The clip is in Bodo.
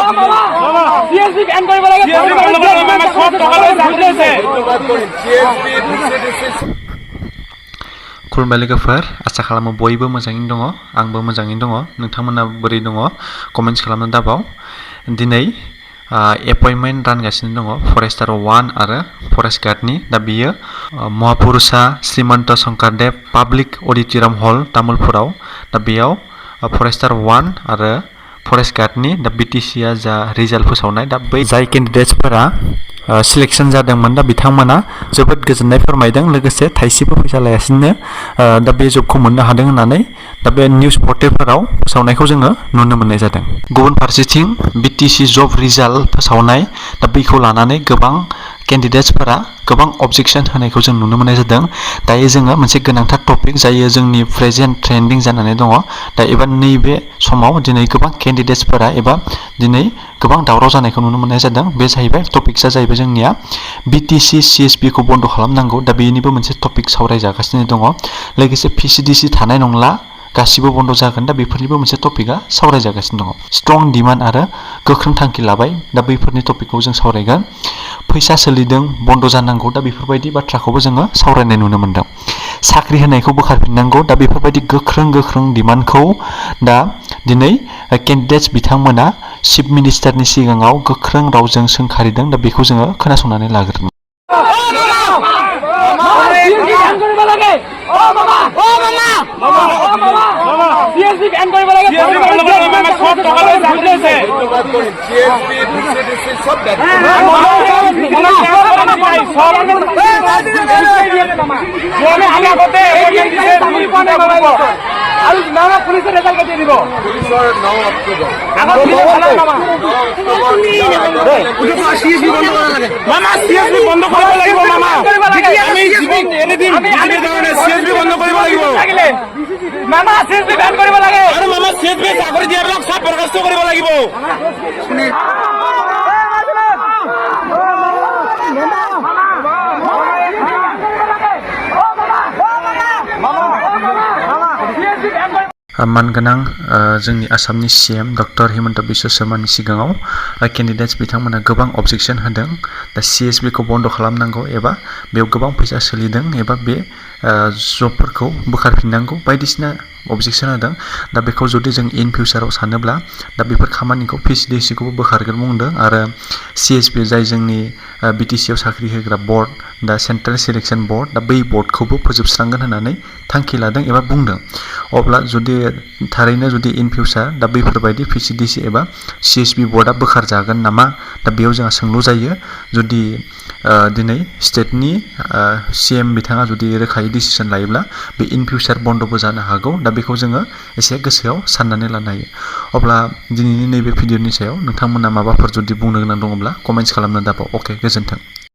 CSB ban কৰিব লাগে खुलुमबाय लोगोफोर आसा खालामो बयबो मोजाङैनो दङ आंबो मोजाङैनो दङ नोंथांमोना बोरै दङ कमेन्ट्स खालामनो दाबाव दिनै एपइन्टमेन्ट रानगासिनो दङ फरेस्टार 1 आरो फरेस्ट गार्डनि दा बियो महापुरुषा श्रीमन्त शंकरदेव पाब्लिक अडिटोरियाम हल तामुलपुराव दा बेयाव फरेस्टार 1 आरो फरेस्ट गार्डनि दा BTCआ जा रिजाल्ट फोसावनाय दा बै जाय केन्डिडेट्सफोरा सिलेक्शन जादोंमोन दा बिथांमोना जोबोद गोजोननाय फोरमायदों लोगोसे थाइसेबो फैसा लायासिनो दा बे जबखौ मोननो हादों होननानै दा बे निउज पर्टेलफोराव फोसावनायखौ जोङो नुनो मोननाय जादों गुबुन फारसेथिं BTC जब रिजाल्ट फोसावनाय दा बेखौ लानानै गोबां केन्डिडेट्सफोरा गोबां अबजेक्शन होनायखौ जों नुनो मोननाय जादों दायो जोङो मोनसे गोनांथार टपिक जायो जोंनि प्रेजेन्ट ट्रेन्डिं जानानै दङ दा एबा नैबे समाव दिनै गोबां केन्डिडेट्सफोरा एबा दिनै गोबां दावराव जानायखौ नुनो मोननाय जादों बे जाहैबाय टपिक्सआ जाहैबाय जोंनिया BTC CSB खौ बन्द खालामनांगौ दा बेनिबो मोनसे टपिक सावरायजागासिनो दङ लोगोसे PCDC थानाय नंला गासिबो बन्द जागोन दा बेफोरनिबो मोनसे टपिकआ सावरायजागासिनो दङ स्ट्रं डिमान्ड आरो गोख्रों थांखि लाबाय दा बैफोरनि टपिकखौ जों सावरायगोन फैसा सोलिदों बन्द जानांगौ दा बेफोरबायदि बाथ्राखौबो जोङो सावरायनाय नुनो मोनदों साख्रि होनायखौ बोखारफिननांगौ दा बेफोरबायदि गोख्रों डिमान्डखौ दा दिनै केन्डिडेट्स बिथांमोना चिफ मिनिस्टारनि सिगाङाव गोख्रों रावजों सोंखारिदों दा बेखौ जोङो खोनासंनानै लाग्रोनि CSB ban কৰিব লাগে আৰু নামা পুলিচৰ ৰেজাল্ট কেতিয়া দিব পুলিচৰ 9 অক্টোবৰ মামা CSB বন্ধ কৰিব লাগিব মামা আমি জীবন এৰি দিম CSB বন্ধ কৰিব লাগিব মামা CSB ban কৰিব লাগে আৰু মামা CSB চাকৰি দিয়াবিলাক সব বৰখাস্ত কৰিব লাগিব मानगोनां जोंनि आसामनि CM डक्टर हिमन्त बिश्व शर्मानि सिगाङाव केन्डिडेट्स बिथांमोना गोबां अबजेक्शन होदों दा CSB खौ बन्द खालामनांगौ एबा बेयाव गोबां फैसा सोलिदों एबा बे जबफोरखौ बोखारफिननांगौ बायदिसिना अबजेक्शन होदों दा बेखौ जुदि जों इन फिउचाराव सानोब्ला दा बेफोर खामानिखौ PCDC खौबो बोखारगोन बुंदों आरो CSB जाय जोंनि BTC आव साख्रि होग्रा बर्ड दा सेन्ट्रेल सिलेक्शन बर्ड दा बै बर्डखौबो फोजोबस्रांगोन होननानै थांखि लादों एबा बुंदों अब्ला जुदि थारैनो जुदि इन फिउचार दा बैफोरबायदि PCDC एबा CSB बर्डआ बोखारजागोन नामा दा बेयाव जोंहा सोंलु जायो जुदि दिनै स्टेटनि CM बिथाङा जुदि रोखायै डिसिसन लायोब्ला बे इन फिउचार बन्दबो जानो हागौ दा बेखौ जोङो एसे गोसोआव साननानै लानो हायो अब्ला दिनैनि नैबे भिडिअनि सायाव नोंथांमोना माबाफोर जुदि बुंनो गोनां दङब्ला कमेन्ट्स खालामनो दाबाव अके गोजोन्थों